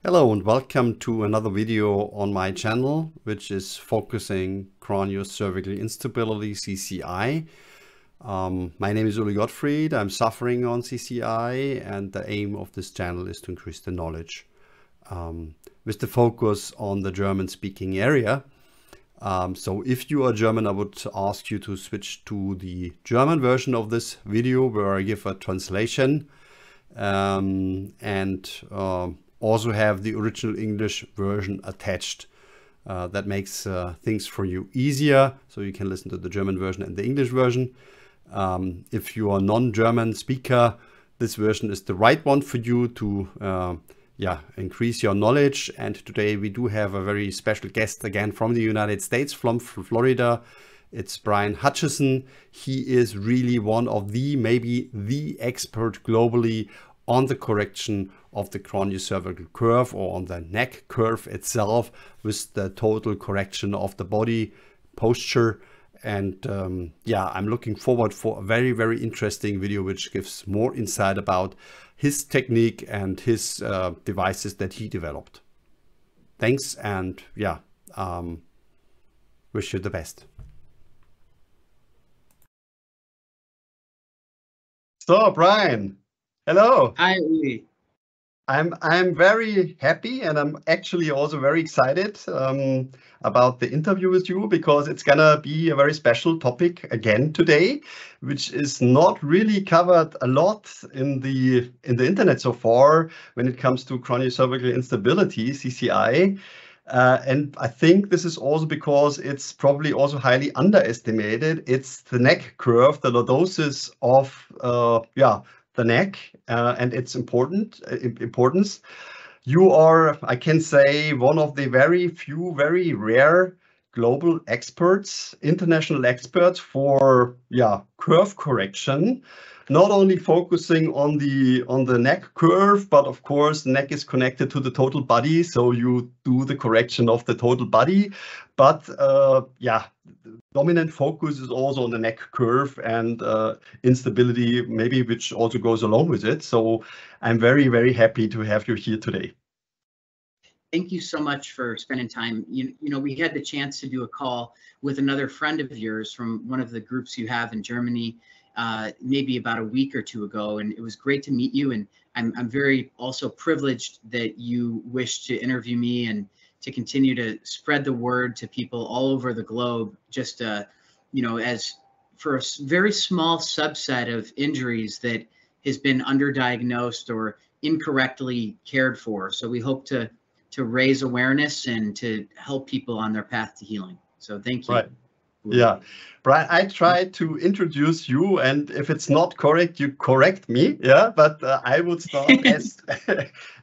Hello and welcome to another video on my channel, which is focusing cranio-cervical instability, CCI. My name is Gottfried. I'm suffering on CCI, and the aim of this channel is to increase the knowledge with the focus on the German-speaking area. So if you are German, I would ask you to switch to the German version of this video where I give a translation also have the original English version attached. That makes things for you easier, so you can listen to the German version and the English version. If you are non-German speaker, this version is the right one for you to increase your knowledge. And today we do have a very special guest again from the United States, from Florida. It's Brian Hutcheson. He is really one of maybe the expert globally on the correction of the craniocervical curve, or on the neck curve itself, with the total correction of the body posture. And I'm looking forward for a very, very interesting video which gives more insight about his technique and his devices that he developed. Thanks, and wish you the best. So, Brian, hello. Hi, Uli. I'm very happy, and I'm actually also very excited about the interview with you, because it's gonna be a very special topic again today, which is not really covered a lot in the internet so far when it comes to craniocervical instability, CCI. And I think this is also because it's probably also highly underestimated. It's the neck curve, the lordosis of the neck, and its importance. You are, I can say, one of the very few, very rare global experts, international experts for curve correction. Not only focusing on the neck curve, but of course, the neck is connected to the total body, so you do the correction of the total body. But dominant focus is also on the neck curve and instability, maybe, which also goes along with it. So I'm very, very happy to have you here today. Thank you so much for spending time. You know, we had the chance to do a call with another friend of yours from one of the groups you have in Germany, maybe about a week or two ago, and it was great to meet you. And I'm very also privileged that you wish to interview me and to continue to spread the word to people all over the globe, just as for a very small subset of injuries that has been underdiagnosed or incorrectly cared for. So we hope to raise awareness and to help people on their path to healing. So thank you. Right. Yeah, Brian, I try to introduce you, and if it's not correct, you correct me. Yeah, but I would start as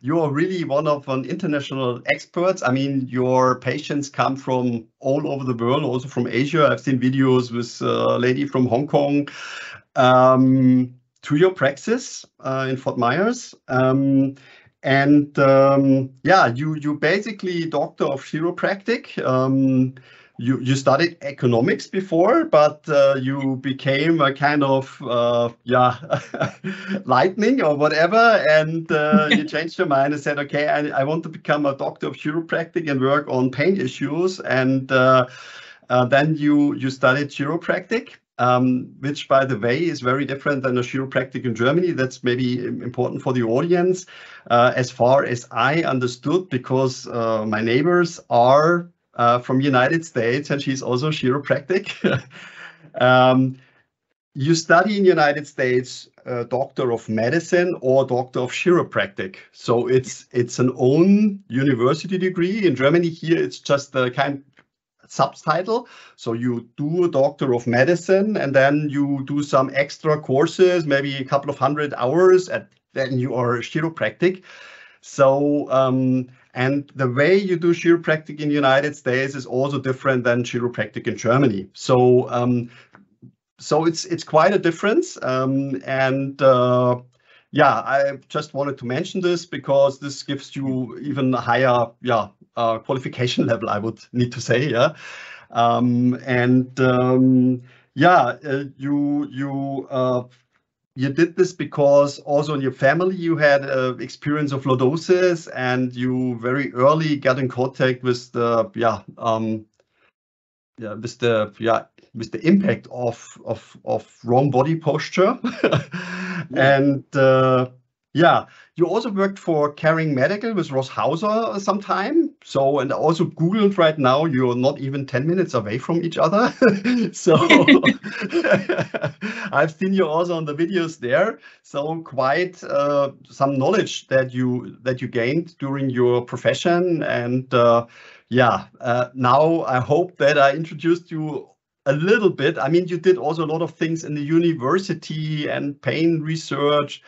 you are really one of an international experts. I mean, your patients come from all over the world, also from Asia. I've seen videos with a lady from Hong Kong to your praxis in Fort Myers. You basically doctor of chiropractic. You studied economics before, but you became a kind of lightning or whatever, and you changed your mind and said, okay, I want to become a doctor of chiropractic and work on pain issues. And then you studied chiropractic, which, by the way, is very different than a chiropractic in Germany. That's maybe important for the audience, as far as I understood, because my neighbors are from United States, and she's also chiropractic. You study in United States doctor of medicine or doctor of chiropractic. So it's an own university degree. In Germany here, it's just a kind subtitle. So you do a doctor of medicine, and then you do some extra courses, maybe a couple of 100 hours, and then you are a chiropractic. So and the way you do chiropractic in the United States is also different than chiropractic in Germany. So it's quite a difference. I just wanted to mention this because this gives you even a higher qualification level, I would need to say. you did this because also in your family you had experience of lordosis, and you very early got in contact with the with the impact of wrong body posture. Yeah. And you also worked for Caring Medical with Ross Hauser sometime. So, and I also Googled right now, you're not even 10 minutes away from each other. So I've seen you also on the videos there. So quite some knowledge that you gained during your profession. And now I hope that I introduced you a little bit. I mean, you did also a lot of things in the university and pain research.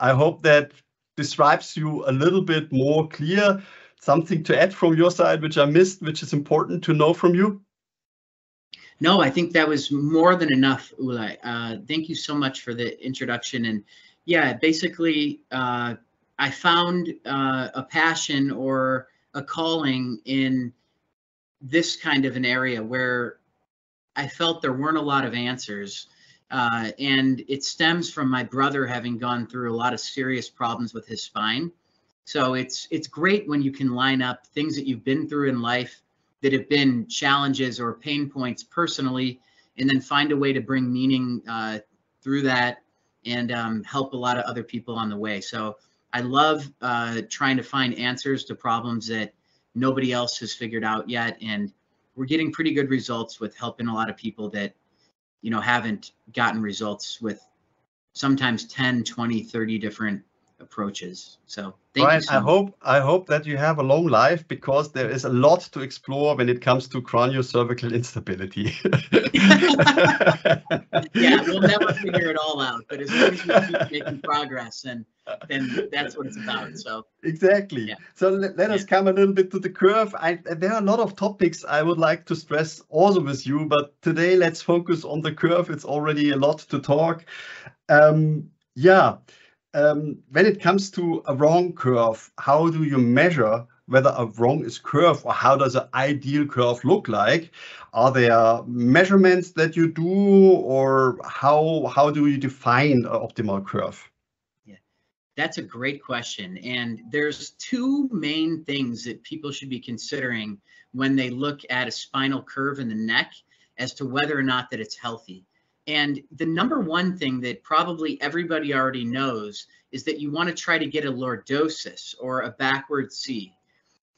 I hope that describes you a little bit more clear. Something to add from your side, which I missed, which is important to know from you? No, I think that was more than enough, Ulay. Thank you so much for the introduction. And yeah, basically, I found a passion or a calling in this kind of an area where I felt there weren't a lot of answers. And it stems from my brother having gone through a lot of serious problems with his spine. So it's great when you can line up things that you've been through in life that have been challenges or pain points personally, and then find a way to bring meaning through that and help a lot of other people on the way. So I love trying to find answers to problems that nobody else has figured out yet. And we're getting pretty good results with helping a lot of people that, you know, haven't gotten results with sometimes 10, 20, 30 different approaches. So thank you so much. I hope that you have a long life, because there is a lot to explore when it comes to craniocervical instability. Yeah, we'll never figure it all out, but as long as we keep making progress, and then that's what it's about. So exactly. Yeah. So let us come a little bit to the curve. There are a lot of topics I would like to stress also with you, but today let's focus on the curve. It's already a lot to talk. When it comes to a wrong curve, how do you measure whether a wrong is curve, or how does an ideal curve look like? Are there measurements that you do, or how do you define an optimal curve? Yeah, that's a great question. And there's two main things that people should be considering when they look at a spinal curve in the neck as to whether or not that it's healthy. And the number one thing that probably everybody already knows is that you want to try to get a lordosis, or a backward C.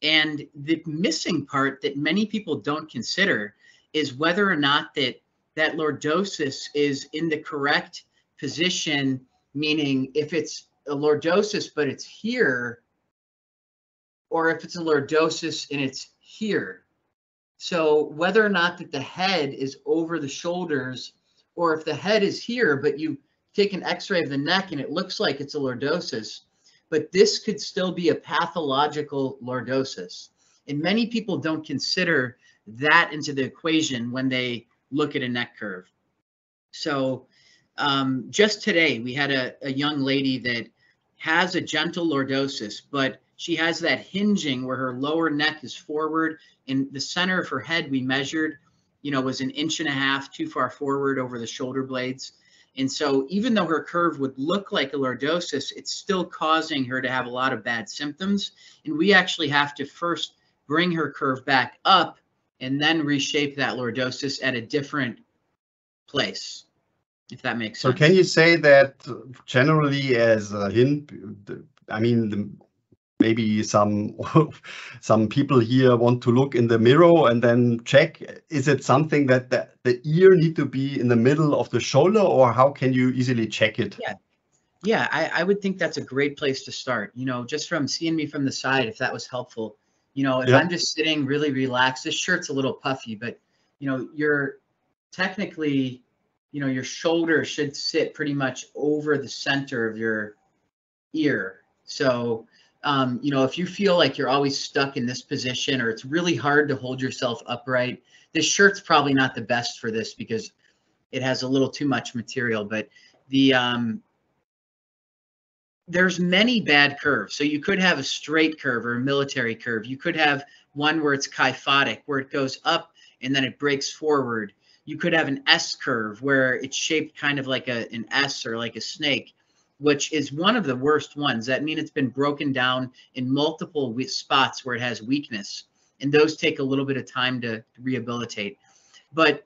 And the missing part that many people don't consider is whether or not that lordosis is in the correct position, meaning if it's a lordosis but it's here, or if it's a lordosis and it's here. So whether or not that the head is over the shoulders, or if the head is here, but you take an x-ray of the neck and it looks like it's a lordosis, but this could still be a pathological lordosis. And many people don't consider that into the equation when they look at a neck curve. So just today, we had a young lady that has a gentle lordosis, but she has that hinging where her lower neck is forward, and the center of her head we measured, you know, was 1.5 inches too far forward over the shoulder blades. And so even though her curve would look like a lordosis, it's still causing her to have a lot of bad symptoms. And we actually have to first bring her curve back up and then reshape that lordosis at a different place, if that makes sense. So can you say that generally, as a hint, I mean, maybe some people here want to look in the mirror and then check, is it something that the ear need to be in the middle of the shoulder, or how can you easily check it? Yeah, I would think that's a great place to start, you know, just from seeing me from the side, if that was helpful. You know, if I'm just sitting really relaxed, this shirt's a little puffy, but, you know, you're technically, you know, your shoulder should sit pretty much over the center of your ear. So, you know, if you feel like you're always stuck in this position, or it's really hard to hold yourself upright, this shirt's probably not the best for this because it has a little too much material. But there's many bad curves. So you could have a straight curve or a military curve. You could have one where it's kyphotic, where it goes up and then it breaks forward. You could have an S curve where it's shaped kind of like an S or like a snake, which is one of the worst ones. That means it's been broken down in multiple spots where it has weakness, and those take a little bit of time to rehabilitate. But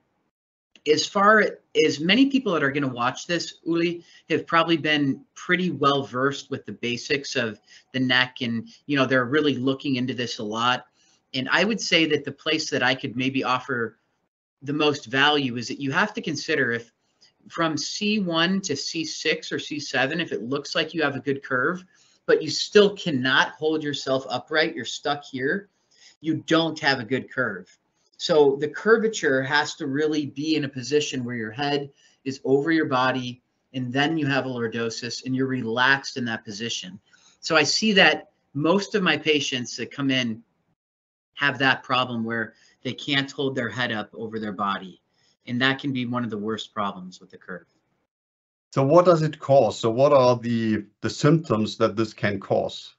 as far as many people that are going to watch this, Uli, have probably been pretty well versed with the basics of the neck, and they're really looking into this a lot. And I would say that the place that I could maybe offer the most value is that you have to consider, if from C1 to C6 or C7, if it looks like you have a good curve, but you still cannot hold yourself upright, you're stuck here, you don't have a good curve. So the curvature has to really be in a position where your head is over your body, and then you have a lordosis and you're relaxed in that position. So I see that most of my patients that come in have that problem where they can't hold their head up over their body. And that can be one of the worst problems with the curve. So what does it cause? So what are the symptoms that this can cause?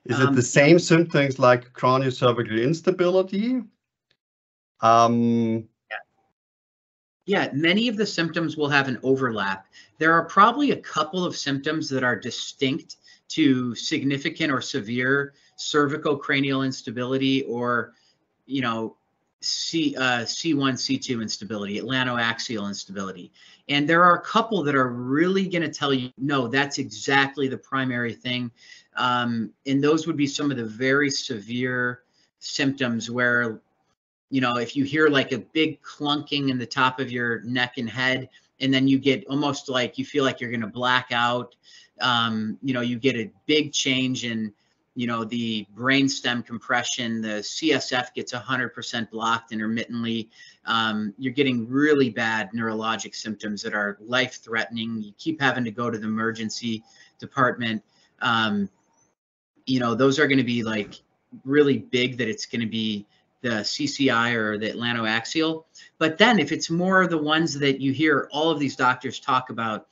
Is it the same symptoms like cranio-cervical instability? Yeah, many of the symptoms will have an overlap. There are probably a couple of symptoms that are distinct to significant or severe cervical cranial instability, or C1, C2 instability, atlantoaxial instability. And there are a couple that are really going to tell you, no, that's exactly the primary thing. And those would be some of the very severe symptoms where, if you hear like a big clunking in the top of your neck and head, and then you get almost like you feel like you're going to black out, you get a big change in, the brainstem compression, the CSF gets 100% blocked intermittently. You're getting really bad neurologic symptoms that are life-threatening. You keep having to go to the emergency department. Those are going to be like really big, that it's going to be the CCI or the atlantoaxial. But then if it's more the ones that you hear all of these doctors talk about,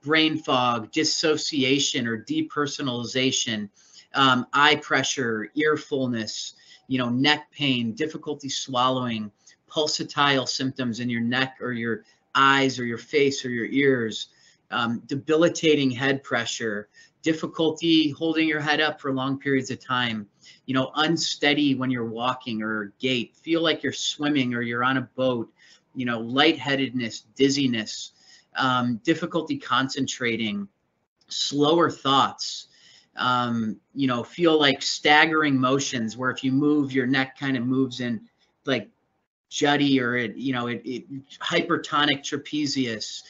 brain fog, dissociation or depersonalization, eye pressure, ear fullness, neck pain, difficulty swallowing, pulsatile symptoms in your neck or your eyes or your face or your ears, debilitating head pressure, difficulty holding your head up for long periods of time, unsteady when you're walking or gait, feel like you're swimming or you're on a boat, lightheadedness, dizziness, difficulty concentrating, slower thoughts, feel like staggering motions where if you move, your neck kind of moves in like jutty, or hypertonic trapezius.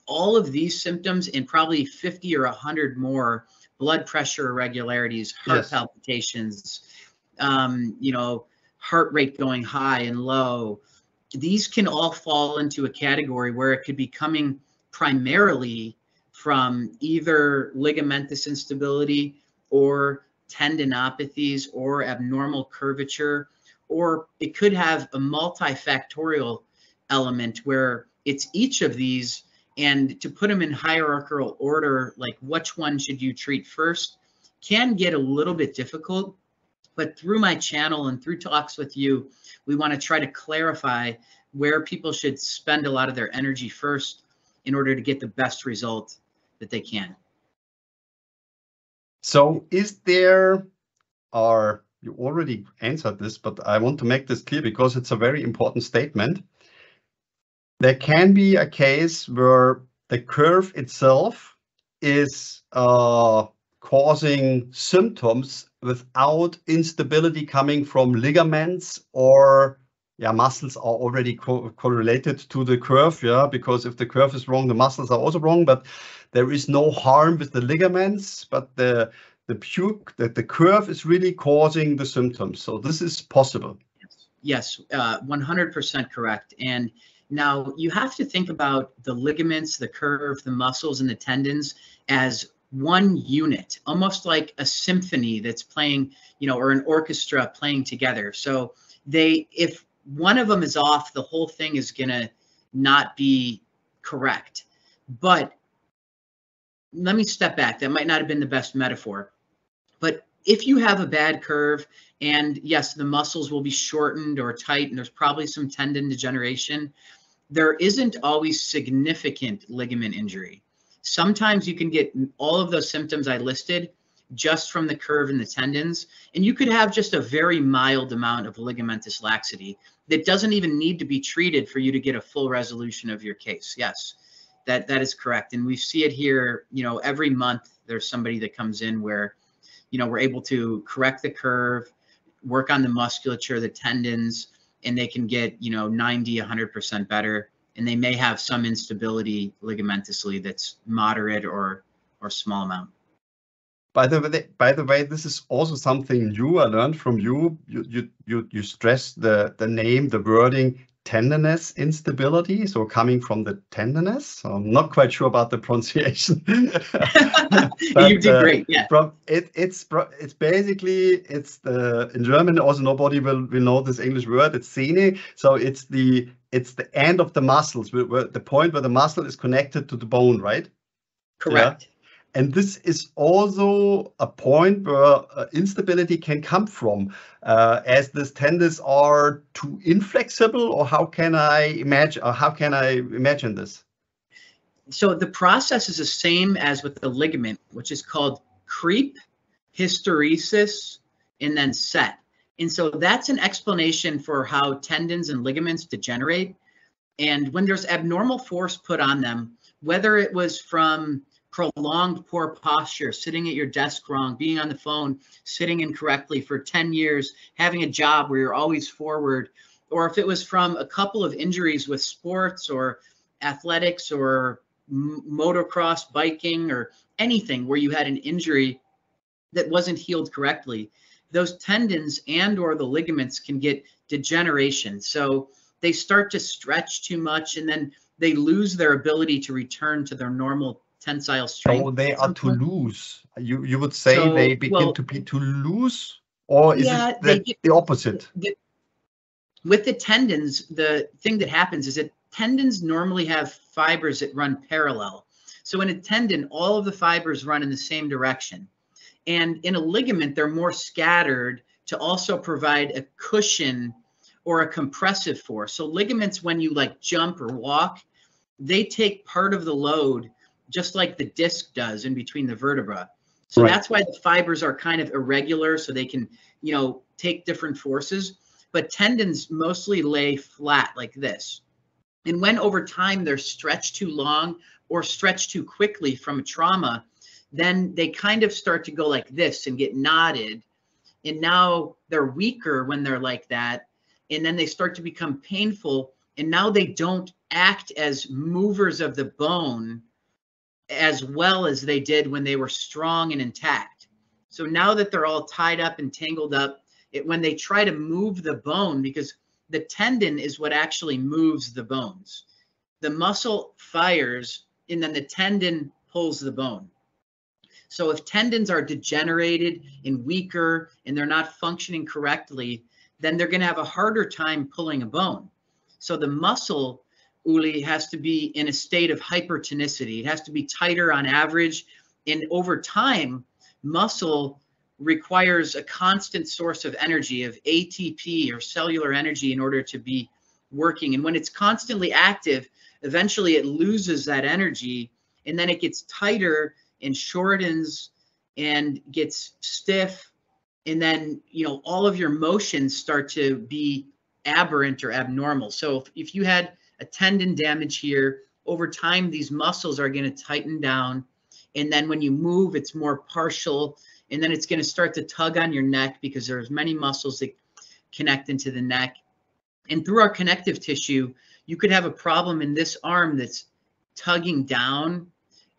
All of these symptoms, and probably 50 or 100 more, blood pressure irregularities, heart palpitations, heart rate going high and low. These can all fall into a category where it could be coming primarily from either ligamentous instability or tendinopathies or abnormal curvature, or it could have a multifactorial element where it's each of these. And to put them in hierarchical order, like which one should you treat first, can get a little bit difficult. But through my channel and through talks with you, we want to try to clarify where people should spend a lot of their energy first in order to get the best result that they can. So is there, or you already answered this, but I want to make this clear because it's a very important statement. There can be a case where the curve itself is causing symptoms without instability coming from ligaments, or muscles are already correlated to the curve, because if the curve is wrong, the muscles are also wrong, but there is no harm with the ligaments, but the curve is really causing the symptoms. So this is possible. Yes, 100% correct. And now you have to think about the ligaments, the curve, the muscles, and the tendons as one unit, almost like a symphony that's playing, or an orchestra playing together. So if one of them is off, the whole thing is gonna not be correct. But let me step back. That might not have been the best metaphor. But if you have a bad curve, and yes, the muscles will be shortened or tight, and there's probably some tendon degeneration, there isn't always significant ligament injury. Sometimes you can get all of those symptoms I listed just from the curve and the tendons, and you could have just a very mild amount of ligamentous laxity that doesn't even need to be treated for you to get a full resolution of your case. Yes, that is correct. And we see it here, every month there's somebody that comes in where, we're able to correct the curve, work on the musculature, the tendons, and they can get, 90, 100% better. And they may have some instability ligamentously that's moderate or small amount. By the way, this is also something new I learned from you. You stress the name, the wording, tenderness instability. So coming from the tenderness. So I'm not quite sure about the pronunciation. But, you did great. Yeah. It's basically in German also nobody will know this English word. It's Sehne. So it's the end of the muscles, where the point where the muscle is connected to the bone, right? Correct. Yeah? And this is also a point where instability can come from, as these tendons are too inflexible, or how can I imagine this? So the process is the same as with the ligament, which is called creep, hysteresis, and then set. And so that's an explanation for how tendons and ligaments degenerate. And when there's abnormal force put on them, whether it was from prolonged poor posture, sitting at your desk wrong, being on the phone, sitting incorrectly for 10 years, having a job where you're always forward, or if it was from a couple of injuries with sports or athletics or motocross, biking, or anything where you had an injury that wasn't healed correctly, those tendons and or the ligaments can get degeneration. So they start to stretch too much, and then they lose their ability to return to their normal tensile strength. So they are too loose. You would say they begin to be too loose, or is it the opposite? With the tendons, the thing that happens is that tendons normally have fibers that run parallel. So in a tendon, all of the fibers run in the same direction. And in a ligament, they're more scattered to also provide a cushion or a compressive force. So ligaments, when you jump or walk, they take part of the load, just like the disc does in between the vertebra. So that's why the fibers are kind of irregular, so they can, take different forces. But tendons mostly lay flat like this. And when over time they're stretched too long or stretched too quickly from a trauma, then they kind of start to go like this and get knotted. And now they're weaker when they're like that. And then they start to become painful. And now they don't act as movers of the bone as well as they did when they were strong and intact. So now that they're all tied up and tangled up, when they try to move the bone, because the tendon is what actually moves the bones. The muscle fires, and then the tendon pulls the bone. So if tendons are degenerated and weaker and they're not functioning correctly, then they're going to have a harder time pulling a bone. So the muscle, Uli, has to be in a state of hypertonicity. It has to be tighter on average. And over time, muscle requires a constant source of energy, of ATP or cellular energy, in order to be working. And when it's constantly active, eventually it loses that energy, and then it gets tighter and shortens and gets stiff. And then, all of your motions start to be aberrant or abnormal. So if you had a tendon damage here, over time, these muscles are going to tighten down. And then when you move, it's more partial. And then it's going to start to tug on your neck, because there's many muscles that connect into the neck. And through our connective tissue, you could have a problem in this arm that's tugging down,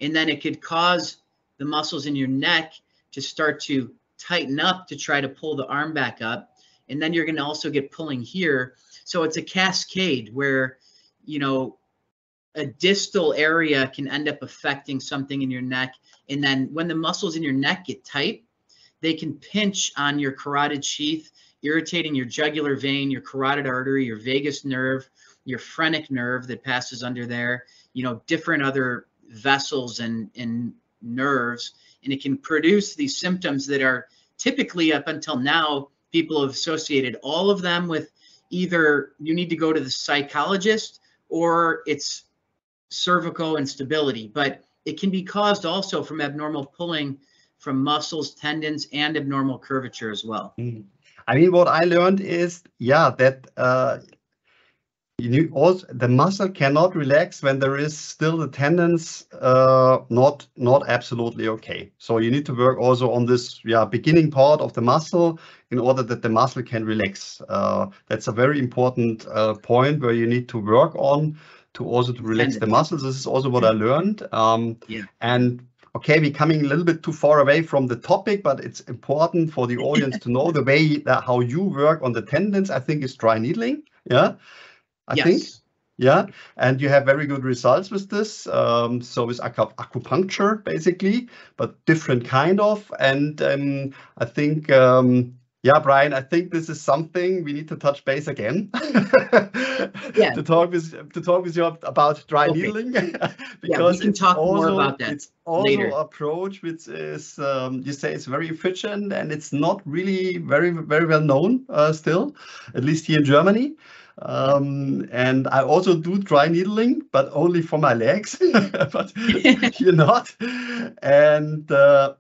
and then it could cause the muscles in your neck to start to tighten up to try to pull the arm back up. And then you're going to also get pulling here. So it's a cascade where, a distal area can end up affecting something in your neck. And then when the muscles in your neck get tight, they can pinch on your carotid sheath, irritating your jugular vein, your carotid artery, your vagus nerve, your phrenic nerve that passes under there, different other vessels and nerves. And it can produce these symptoms that are typically up until now, people have associated all of them with either you need to go to the psychologist or it's cervical instability, but it can be caused also from abnormal pulling from muscles, tendons, and abnormal curvature as well. I mean, what I learned is, yeah, that you need also the muscle cannot relax when there is still the tendons not absolutely okay. So you need to work also on this beginning part of the muscle in order that the muscle can relax. That's a very important point where you need to work on to relax the muscles. This is also what I learned. And okay, we're coming a little bit too far away from the topic, but it's important for the audience to know the way that how you work on the tendons. I think is dry needling. Yeah. I think, yeah, and you have very good results with this. So with acupuncture, basically, but different kind of. And I think, yeah, Brian, I think this is something we need to touch base again. to talk with you about dry needling, because we can talk more about that. It's also later. Approach which is you say it's very efficient and it's not really very well known still, at least here in Germany. And I also do dry needling, but only for my legs, but you're not. And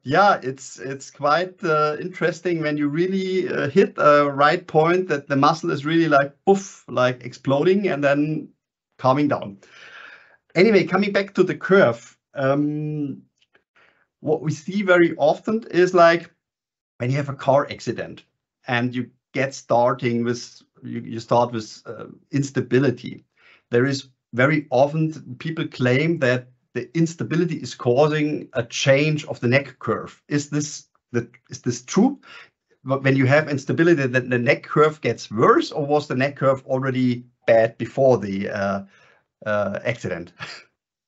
yeah, it's quite interesting when you really hit a right point that the muscle is really like poof, like exploding and then calming down. Anyway, coming back to the curve, what we see very often is like when you have a car accident and you get starting with you start with instability. There is very often people claim that the instability is causing a change of the neck curve. Is this true? When you have instability, that the neck curve gets worse, or was the neck curve already bad before the accident?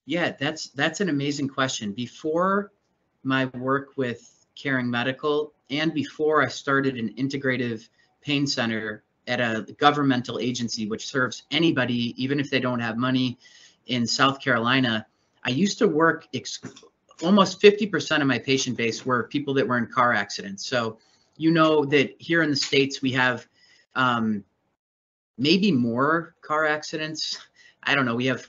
Yeah, that's an amazing question. Before my work with Caring Medical and before I started an integrative pain center at a governmental agency which serves anybody, even if they don't have money, in South Carolina, I used to work almost 50% of my patient base were people that were in car accidents. So you know that here in the States we have maybe more car accidents. I don't know. We have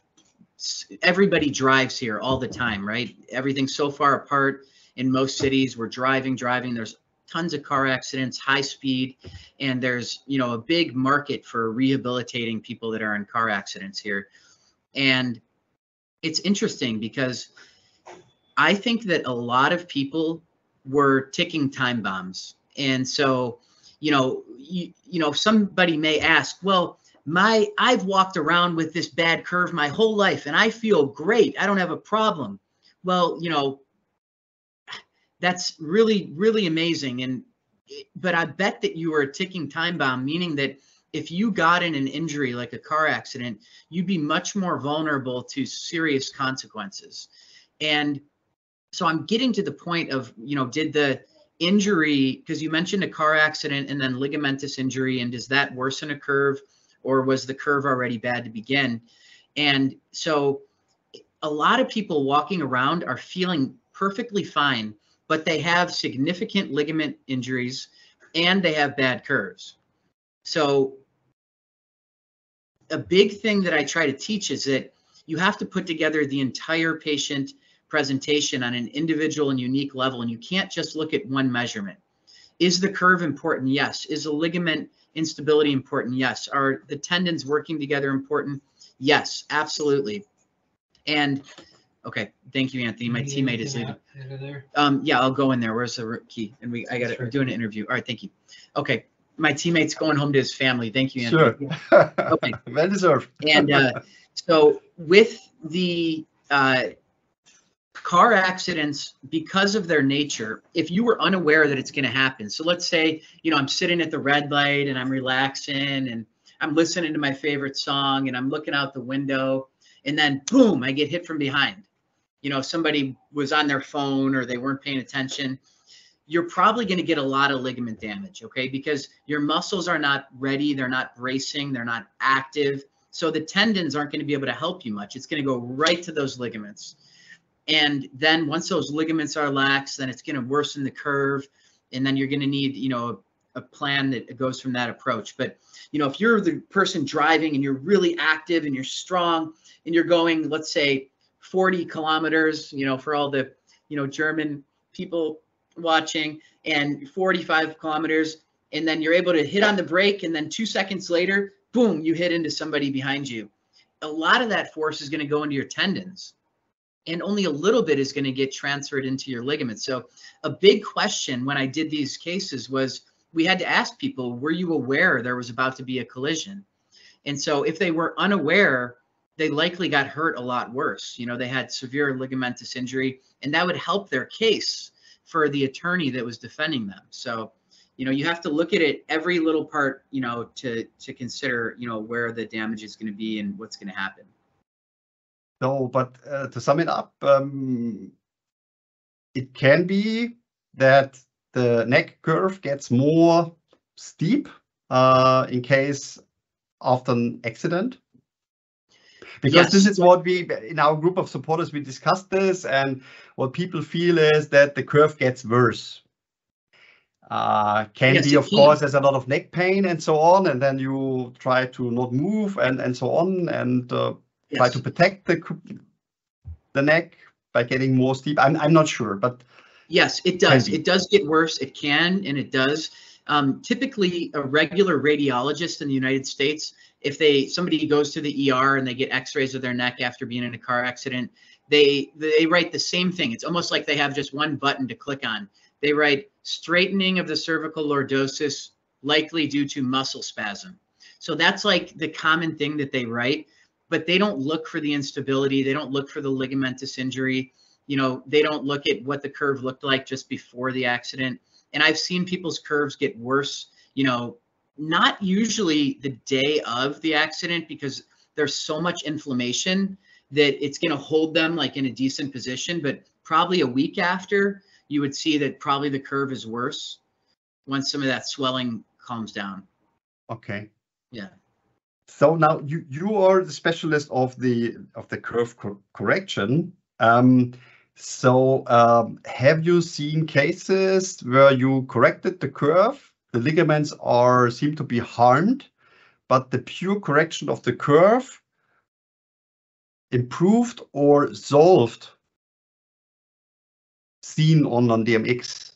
everybody drives here all the time, right? Everything's so far apart in most cities. We're driving. There's tons of car accidents, high speed, and there's, you know, a big market for rehabilitating people that are in car accidents here. And it's interesting because I think that a lot of people were ticking time bombs. And so, you know, somebody may ask, well, I've walked around with this bad curve my whole life and I feel great. I don't have a problem. Well, you know, that's really, really amazing. But I bet that you were a ticking time bomb, meaning that if you got in an injury like a car accident, you'd be much more vulnerable to serious consequences. And so I'm getting to the point of, you know, did the injury, because you mentioned a car accident and then ligamentous injury, and does that worsen a curve, or was the curve already bad to begin? And so a lot of people walking around are feeling perfectly fine, but they have significant ligament injuries and they have bad curves. So a big thing that I try to teach is that you have to put together the entire patient presentation on an individual and unique level, and you can't just look at one measurement. Is the curve important? Yes. Is the ligament instability important? Yes. Are the tendons working together important? Yes, absolutely. And okay, thank you, Anthony. My teammate is leaving. Yeah, I'll go in there. Where's the key? And we're doing an interview. All right, thank you. Okay, my teammate's going home to his family. Thank you, Anthony. Sure. Okay. Well deserved. And so with the car accidents, because of their nature, if you were unaware that it's going to happen, so let's say, you know, I'm sitting at the red light and I'm relaxing and I'm listening to my favorite song and I'm looking out the window, and then boom, I get hit from behind. You know, somebody was on their phone or they weren't paying attention. You're probably going to get a lot of ligament damage, okay? Because your muscles are not ready, they're not bracing, they're not active. So the tendons aren't going to be able to help you much. It's going to go right to those ligaments. And then once those ligaments are lax, then it's going to worsen the curve. And then you're going to need, a plan that goes from that approach. But, if you're the person driving and you're really active and you're strong and you're going, let's say 40 kilometers, for all the, German people watching, and 45 kilometers, and then you're able to hit on the brake, and then 2 seconds later, boom, you hit into somebody behind you. A lot of that force is going to go into your tendons, and only a little bit is going to get transferred into your ligaments. So a big question when I did these cases was, we had to ask people, were you aware there was about to be a collision? And so if they were unaware, they likely got hurt a lot worse. They had severe ligamentous injury, and that would help their case for the attorney that was defending them. So, you have to look at it, every little part, to consider, where the damage is going to be and what's going to happen. So, but to sum it up, it can be that the neck curve gets more steep in case of an accident. Because this is what we, in our group of supporters, we discussed this, and what people feel is that the curve gets worse. Can be, of course, there's a lot of neck pain and so on, and then you try to not move and so on, and try to protect the neck by getting more steep. I'm not sure, but yes, it does. It does get worse. It can, and it does. Typically, a regular radiologist in the United States, if somebody goes to the ER and they get X-rays of their neck after being in a car accident, they write the same thing. It's almost like they have just one button to click on. They write straightening of the cervical lordosis, likely due to muscle spasm. So that's like the common thing that they write, but they don't look for the instability. They don't look for the ligamentous injury. They don't look at what the curve looked like just before the accident. And I've seen people's curves get worse, not usually the day of the accident, because there's so much inflammation that it's going to hold them like in a decent position, but probably a week after, you would see that probably the curve is worse once some of that swelling calms down. Okay. Yeah. So now you are the specialist of the curve correction. So have you seen cases where you corrected the curve, the ligaments seem to be harmed, but the pure correction of the curve improved or solved, seen on DMX?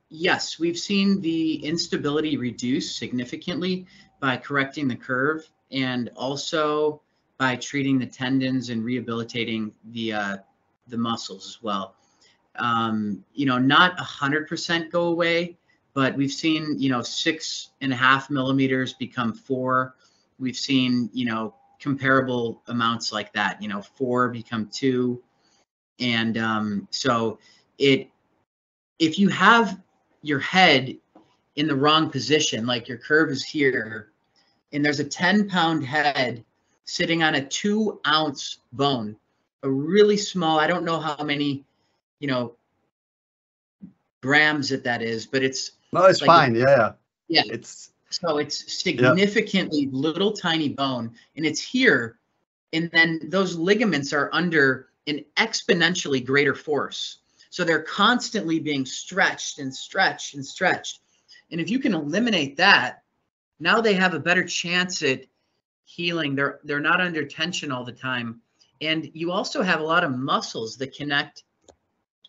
Yes, we've seen the instability reduce significantly by correcting the curve, and also by treating the tendons and rehabilitating the muscles as well. Not 100% go away, but we've seen 6.5 millimeters become 4. We've seen comparable amounts like that. 4 become 2, and so if you have your head in the wrong position, like your curve is here, and there's a 10-pound head sitting on a 2-ounce bone, a really small, I don't know how many, grams that is, but it's like fine. Yeah. It's significantly little tiny bone, and it's here. And then those ligaments are under an exponentially greater force. So they're constantly being stretched and stretched and stretched. And if you can eliminate that, now they have a better chance at healing. They're not under tension all the time. And you also have a lot of muscles that connect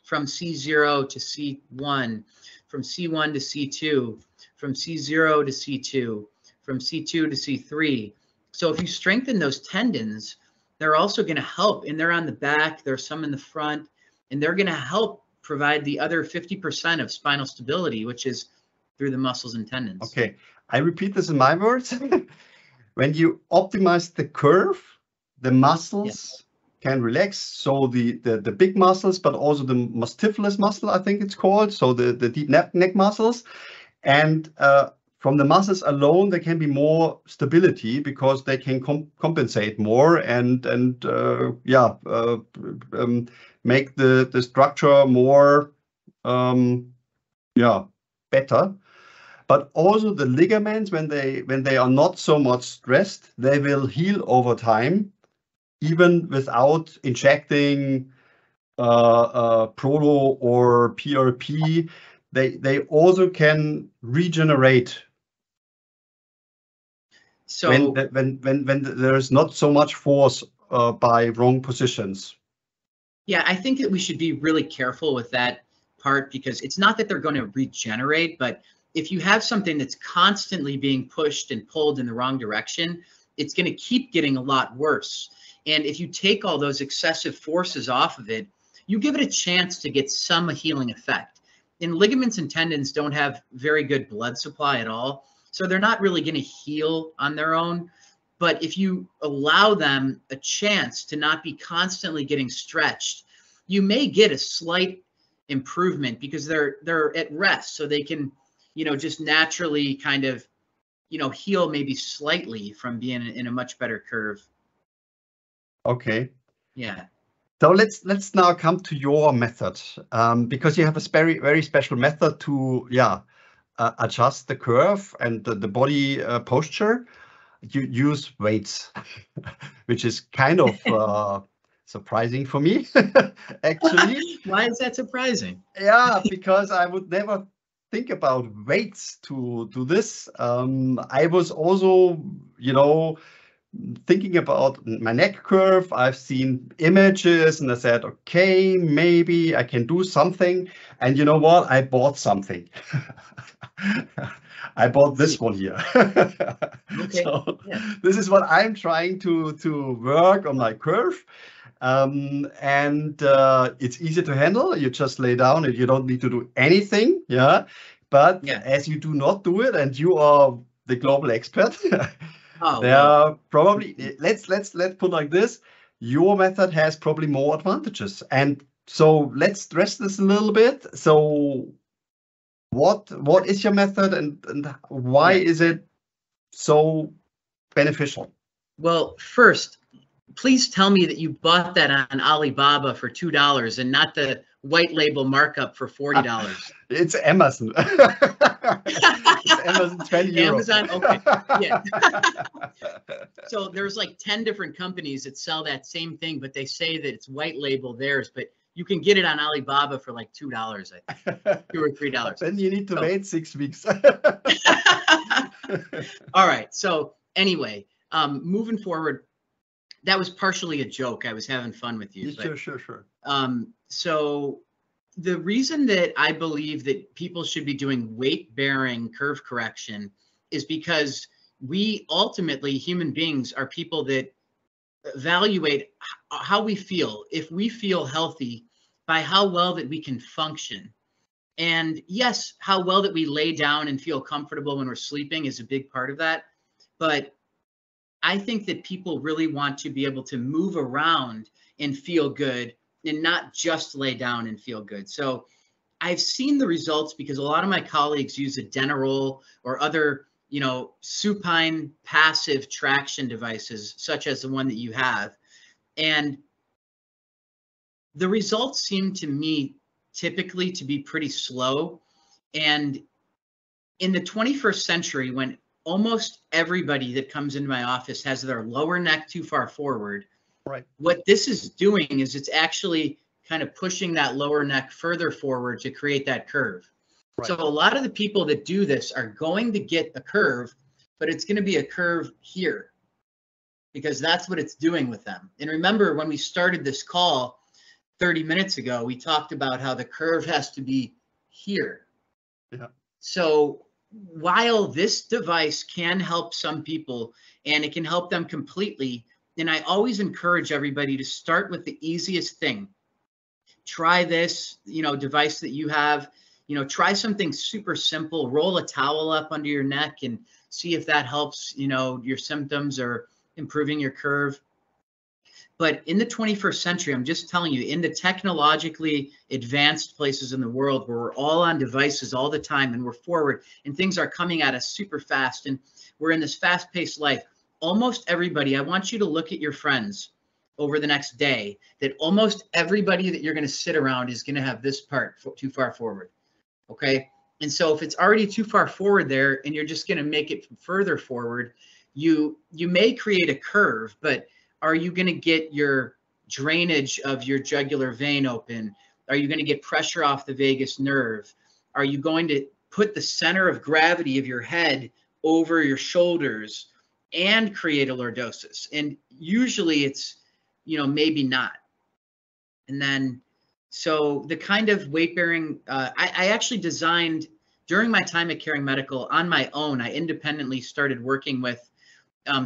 from C0 to C1, from C1 to C2, from C0 to C2, from C2 to C3. So if you strengthen those tendons, they're also going to help. And they're on the back, there's some in the front, and they're going to help provide the other 50% of spinal stability, which is through the muscles and tendons. Okay, I repeat this in my words. When you optimize the curve, the muscles can relax. So the big muscles, but also the multifidus muscle, I think it's called. So the deep neck muscles. And from the muscles alone, there can be more stability because they can compensate more and make the structure more better. But also the ligaments, when they are not so much stressed, they will heal over time, even without injecting proto or PRP, they also can regenerate So when there's not so much force by wrong positions. yeah, I think that we should be really careful with that part, because it's not that they're going to regenerate, but if you have something that's constantly being pushed and pulled in the wrong direction, it's going to keep getting a lot worse. And if you take all those excessive forces off of it, you give it a chance to get some healing effect. And ligaments and tendons don't have very good blood supply at all, so they're not really going to heal on their own. But if you allow them a chance to not be constantly getting stretched, you may get a slight improvement because they're at rest, so they can, just naturally kind of, heal maybe slightly from being in a much better curve. Okay. Yeah. So let's now come to your method, because you have a very, very special method to adjust the curve and the body posture. You use weights, which is kind of surprising for me, actually. Why is that surprising? Yeah, because I would never think about weights to do this. I was also, thinking about my neck curve. I've seen images and I said, okay, maybe I can do something. And you know what? I bought something. I bought this one here. Okay. So this is what I'm trying to work on my curve. And it's easy to handle. You just lay down and you don't need to do anything. Yeah. But as you do not do it and you are the global expert, there are probably, let's put like this, your method has probably more advantages. And so let's stress this a little bit. So what is your method and why is it so beneficial? Well, first, please tell me that you bought that on Alibaba for $2 and not the white label markup for $40. It's Amazon. It's Amazon, 20 euros. Amazon, okay, yeah. So there's like 10 different companies that sell that same thing, but they say that it's white label theirs, but you can get it on Alibaba for like $2, I think, $2 or $3. Then you need to wait 6 weeks. All right. So anyway, moving forward, that was partially a joke. I was having fun with you. Sure. So the reason that I believe that people should be doing weight-bearing curve correction is because we ultimately, human beings, are people that evaluate how we feel. If we feel healthy, by how well that we can function. And yes, how well that we lay down and feel comfortable when we're sleeping is a big part of that. But I think that people really want to be able to move around and feel good and not just lay down and feel good. So I've seen the results because a lot of my colleagues use a Denerol or other, supine passive traction devices, such as the one that you have. And the results seem to me typically to be pretty slow. And in the 21st century, when almost everybody that comes into my office has their lower neck too far forward, right, what this is doing is it's actually kind of pushing that lower neck further forward to create that curve. Right. So a lot of the people that do this are going to get a curve, but it's going to be a curve here because that's what it's doing with them. And remember, when we started this call 30 minutes ago, we talked about how the curve has to be here. Yeah. So while this device can help some people and it can help them completely, and I always encourage everybody to start with the easiest thing. Try this, device that you have, try something super simple, roll a towel up under your neck and see if that helps, your symptoms or improving your curve. But in the 21st century, I'm just telling you, in the technologically advanced places in the world where we're all on devices all the time and we're forward and things are coming at us super fast and we're in this fast-paced life, almost everybody, I want you to look at your friends over the next day, that almost everybody that you're going to sit around is going to have this part too far forward, okay? And so if it's already too far forward there and you're just going to make it further forward, you may create a curve, but are you going to get your drainage of your jugular vein open? Are you going to get pressure off the vagus nerve? Are you going to put the center of gravity of your head over your shoulders and create a lordosis? And usually it's, maybe not. And then, so the kind of weight bearing, I actually designed during my time at Caring Medical on my own. I independently started working with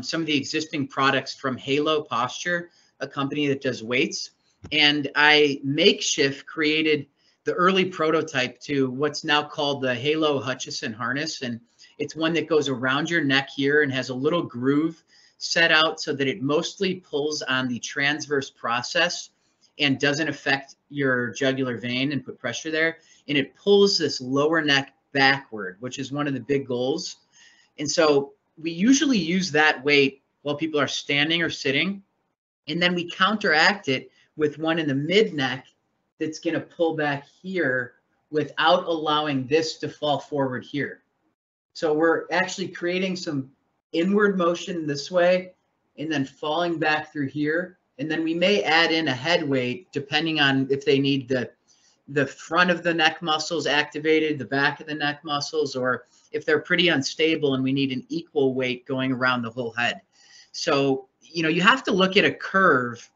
some of the existing products from Halo Posture, a company that does weights. And I makeshift created the early prototype to what's now called the Halo Hutcheson harness. And it's one that goes around your neck here and has a little groove set out so that it mostly pulls on the transverse process and doesn't affect your jugular vein and put pressure there. And it pulls this lower neck backward, which is one of the big goals. And so we usually use that weight while people are standing or sitting. And then we counteract it with one in the mid neck that's going to pull back here without allowing this to fall forward here. So we're actually creating some inward motion this way and then falling back through here. And then we may add in a head weight depending on if they need the front of the neck muscles activated, the back of the neck muscles, or if they're pretty unstable and we need an equal weight going around the whole head. So, you have to look at a curve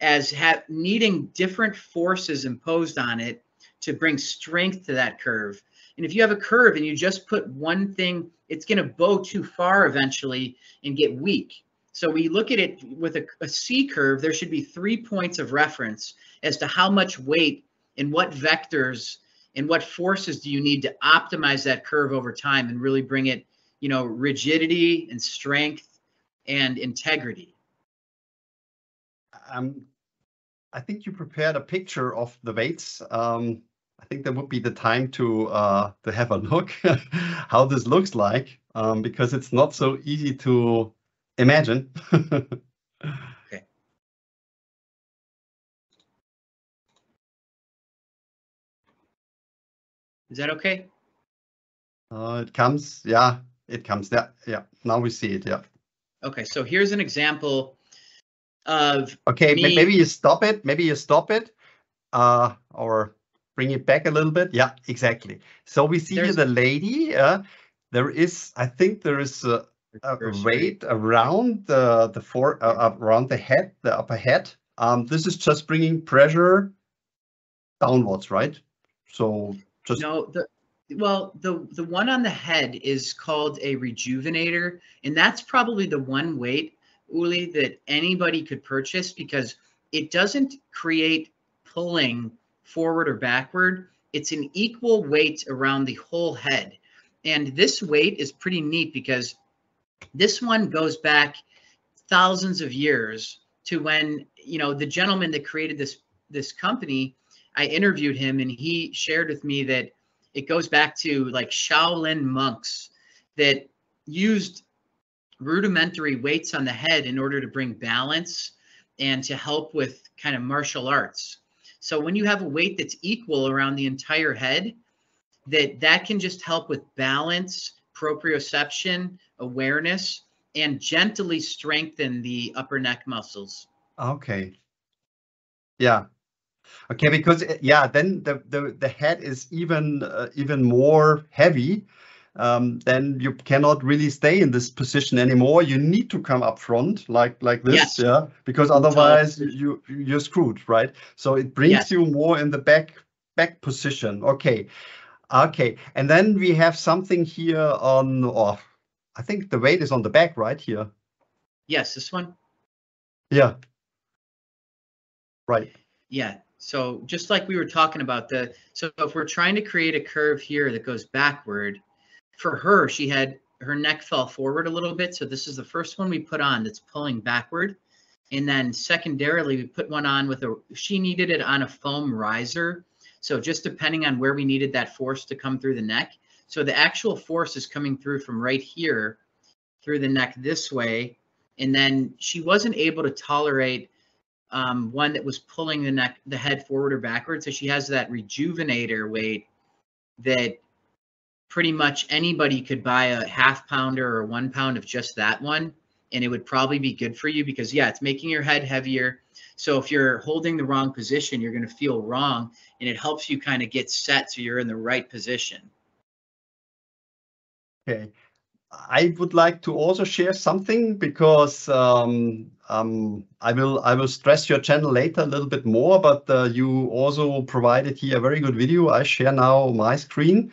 as needing different forces imposed on it to bring strength to that curve. And if you have a curve and you just put one thing, it's going to bow too far eventually and get weak. So we look at it with a C curve. There should be 3 points of reference as to how much weight and what vectors and what forces do you need to optimize that curve over time and really bring it, rigidity and strength and integrity. I think you prepared a picture of the weights. I think that would be the time to have a look how this looks like, because it's not so easy to imagine. Okay. Is that okay? It comes, yeah, it comes. Yeah. Now we see it. Yeah. Okay, so here's an example of maybe you stop it, or bring it back a little bit. Yeah, exactly. So we see here the lady. I think there is a weight around around the head, the upper head. This is just bringing pressure downwards, right? So just the one on the head is called a rejuvenator, and that's probably the one weight, Uli, that anybody could purchase because it doesn't create pulling forward or backward. It's an equal weight around the whole head. And this weight is pretty neat because this one goes back thousands of years to when, the gentleman that created this company, I interviewed him and he shared with me that it goes back to like Shaolin monks that used rudimentary weights on the head in order to bring balance and to help with kind of martial arts. So when you have a weight that's equal around the entire head, that can just help with balance, proprioception, awareness, and gently strengthen the upper neck muscles. Okay. Yeah. Okay, because then the head is even more heavy. Then you cannot really stay in this position anymore. You need to come up front like this, yes. Yeah, because otherwise you're screwed, right? So it brings you more in the back position. Okay, and then we have something here on. I think the weight is on the back, right here. Yes, this one. Yeah. Right. Yeah. So just like we were talking about so if we're trying to create a curve here that goes backward, for her, her neck fell forward a little bit. So this is the first one we put on that's pulling backward. And then secondarily, we put one on she needed it on a foam riser. So just depending on where we needed that force to come through the neck. So the actual force is coming through from right here through the neck this way. And then she wasn't able to tolerate one that was pulling the head forward or backward. So she has that rejuvenator weight that pretty much anybody could buy a half pounder or 1 pound of just that one, and it would probably be good for you because it's making your head heavier. So if you're holding the wrong position, you're going to feel wrong, and it helps you kind of get set so you're in the right position. Okay. I would like to also share something because I will stress your channel later a little bit more, but you also provided here a very good video. I share now my screen.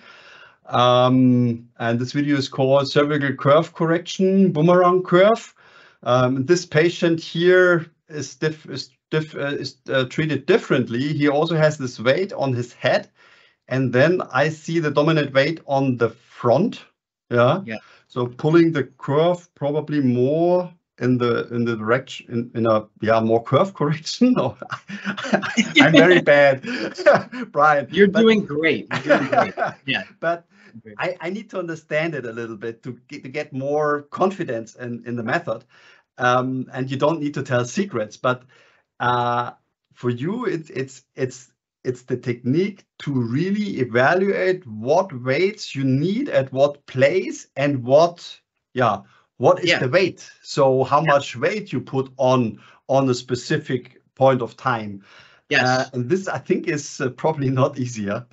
And this video is called Cervical Curve Correction, Boomerang Curve. This patient here is treated differently. He also has this weight on his head, and then I see the dominant weight on the front. Yeah. So pulling the curve probably more in the direction in a more curve correction. No, I'm very bad, Brian. You're doing great. You're doing great. Yeah. But I need to understand it a little bit to get more confidence in the method. And you don't need to tell secrets, but for you, it's the technique to really evaluate what weights you need at what place and what is the weight. So how much weight you put on a specific point of time. Yes. And this, I think, is probably not easier.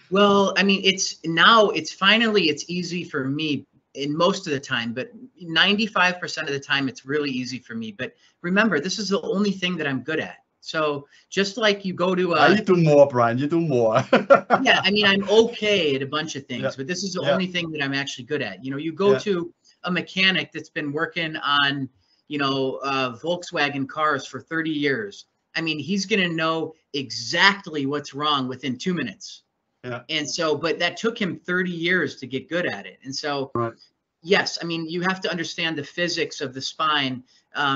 Well, I mean, it's finally easy for me in most of the time, but 95% of the time it's really easy for me. But remember, this is the only thing that I'm good at. So just like you go to you do more, Brian, you do more. Yeah, I mean, I'm okay at a bunch of things, but this is the only thing that I'm actually good at. You know, you go to a mechanic that's been working on, Volkswagen cars for 30 years. I mean, he's going to know exactly what's wrong within 2 minutes. Yeah. And so, but that took him 30 years to get good at it. And so, yes, I mean, you have to understand the physics of the spine.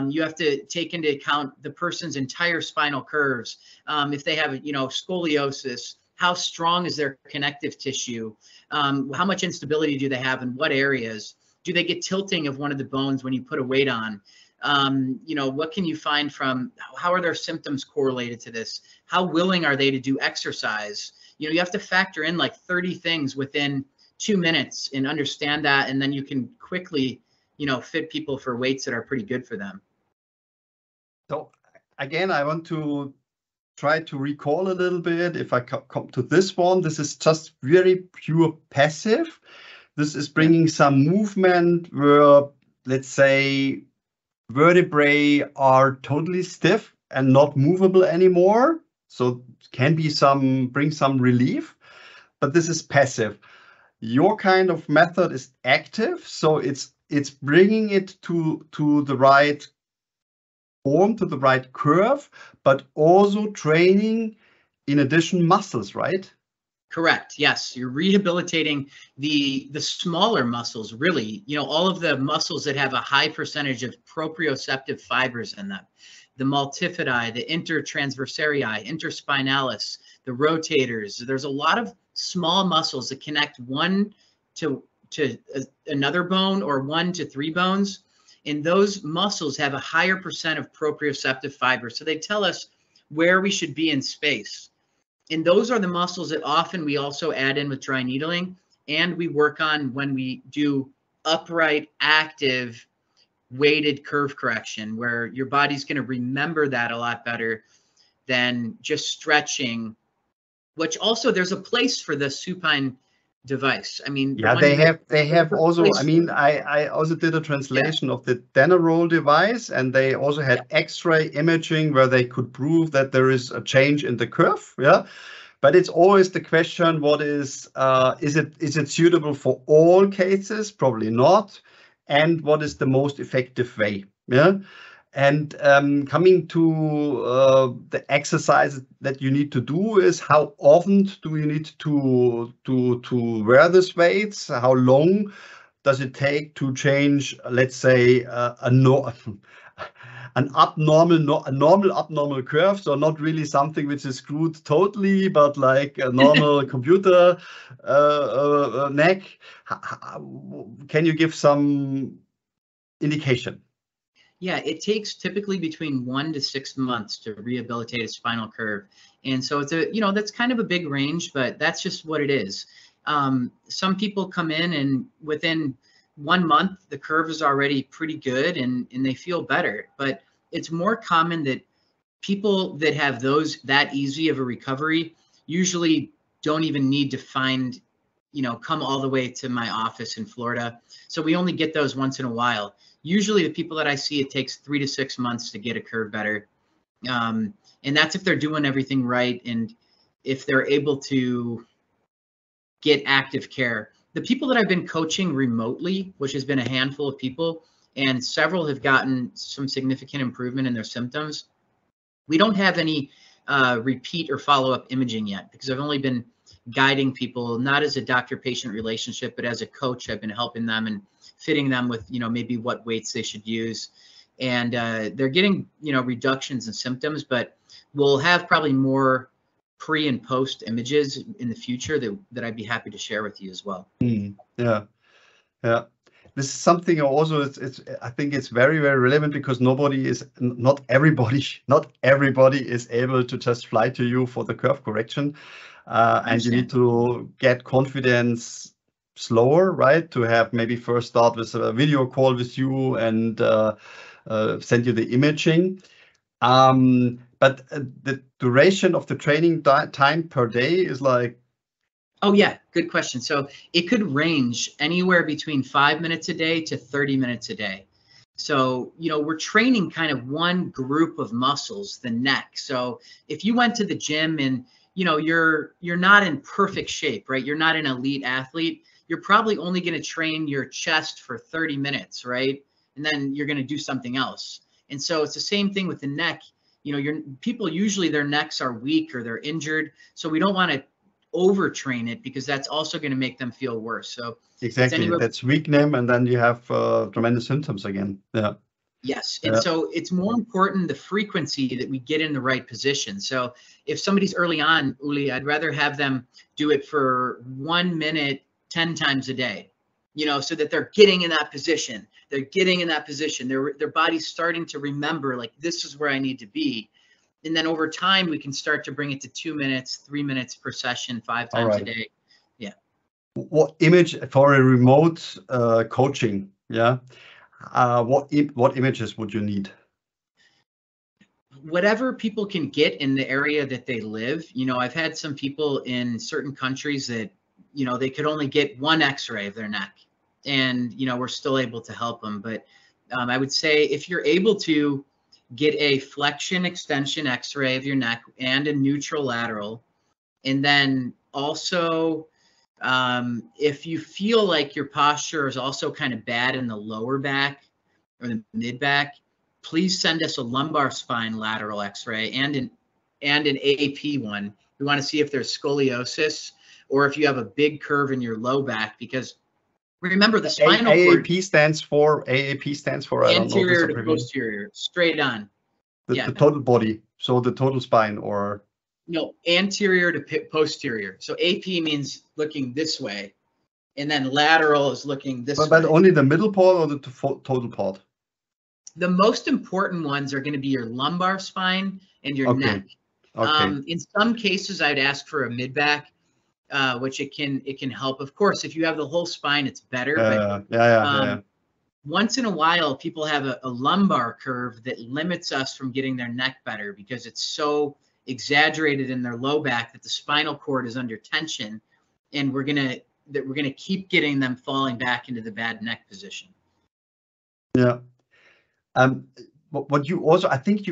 You have to take into account the person's entire spinal curves. If they have, scoliosis, how strong is their connective tissue? How much instability do they have in what areas? Do they get tilting of one of the bones when you put a weight on? What can you find from, how are their symptoms correlated to this? How willing are they to do exercise? You have to factor in like 30 things within 2 minutes and understand that. And then you can quickly, fit people for weights that are pretty good for them. So again, I want to try to recall a little bit. If I come to this one, this is just very pure passive. This is bringing some movement where, let's say, vertebrae are totally stiff and not movable anymore. So can be bring some relief, but this is passive. Your kind of method is active, so it's bringing it to the right form, to the right curve, but also training in addition muscles, right? Correct. Yes, you're rehabilitating the smaller muscles, really. All of the muscles that have a high percentage of proprioceptive fibers in them. The multifidi, the intertransversarii, interspinalis, the rotators. There's a lot of small muscles that connect one to another bone or 1 to 3 bones. And those muscles have a higher percent of proprioceptive fibers. So they tell us where we should be in space. And those are the muscles that often we also add in with dry needling, and we work on when we do upright, active, weighted curve correction, where your body's going to remember that a lot better than just stretching, which also there's a place for the supine device. I mean, yeah, they have also, I mean, I also did a translation of the Denerol device, and they also had X-ray imaging where they could prove that there is a change in the curve. Yeah. But it's always the question, what is it suitable for all cases? Probably not. And what is the most effective way? Yeah. And coming to the exercise that you need to do is, how often do you need to wear these weights? How long does it take to change, let's say, an normal abnormal curve? So not really something which is screwed totally, but like a normal computer neck. Can you give some indication? Yeah, it takes typically between 1 to 6 months to rehabilitate a spinal curve. And so it's that's kind of a big range, but that's just what it is. Some people come in and within 1 month, the curve is already pretty good and they feel better. But it's more common that people that have that easy of a recovery usually don't even need to find, come all the way to my office in Florida. So we only get those once in a while. Usually the people that I see, it takes 3 to 6 months to get a curve better. And that's if they're doing everything right and if they're able to get active care. The people that I've been coaching remotely, which has been a handful of people, and several have gotten some significant improvement in their symptoms. We don't have any repeat or follow-up imaging yet because I've only been guiding people, not as a doctor-patient relationship, but as a coach. I've been helping them and fitting them with, maybe what weights they should use. And they're getting, reductions in symptoms, but we'll have probably more pre and post images in the future that I'd be happy to share with you as well. Yeah. This is something also, I think it's very, very relevant because not everybody is able to just fly to you for the curve correction. And you need to get confidence slower, right? To have maybe first start with a video call with you and send you the imaging. But the duration of the training time per day is like. Oh yeah, good question. So it could range anywhere between 5 minutes a day to 30 minutes a day. So, we're training kind of one group of muscles, the neck. So if you went to the gym and, you're not in perfect shape, right? You're not an elite athlete. You're probably only going to train your chest for 30 minutes, right? And then you're going to do something else. And so it's the same thing with the neck. People usually their necks are weak or they're injured. So we don't want to overtrain it because that's also going to make them feel worse. So exactly, that's weakening, and then you have tremendous symptoms again. Yeah. Yes, and so it's more important the frequency that we get in the right position. So if somebody's early on, Uli, I'd rather have them do it for 1 minute 10 times a day, so that they're getting in that position. They're getting in that position. Their body's starting to remember, like, this is where I need to be. And then over time, we can start to bring it to 2 minutes, 3 minutes per session, 5 times a day. Yeah. What image for a remote coaching? Yeah. What images would you need? Whatever people can get in the area that they live. I've had some people in certain countries that, they could only get one X-ray of their neck, and, we're still able to help them. But I would say if you're able to get a flexion extension X-ray of your neck and a neutral lateral. And then also, if you feel like your posture is also kind of bad in the lower back or the mid back, please send us a lumbar spine lateral X-ray and an AP one. We want to see if there's scoliosis or if you have a big curve in your low back, because remember the spinal cord. AAP stands for anterior to posterior, straight on. The total body, so the total spine, or no, anterior to posterior. So AP means looking this way, and then lateral is looking this way. But only the middle part or the total part? The most important ones are going to be your lumbar spine and your neck. Okay. In some cases, I'd ask for a mid back. Which it can help. Of course, if you have the whole spine, it's better. But once in a while, people have a lumbar curve that limits us from getting their neck better because it's so exaggerated in their low back that the spinal cord is under tension, and we're gonna keep getting them falling back into the bad neck position. Yeah. What you also, I think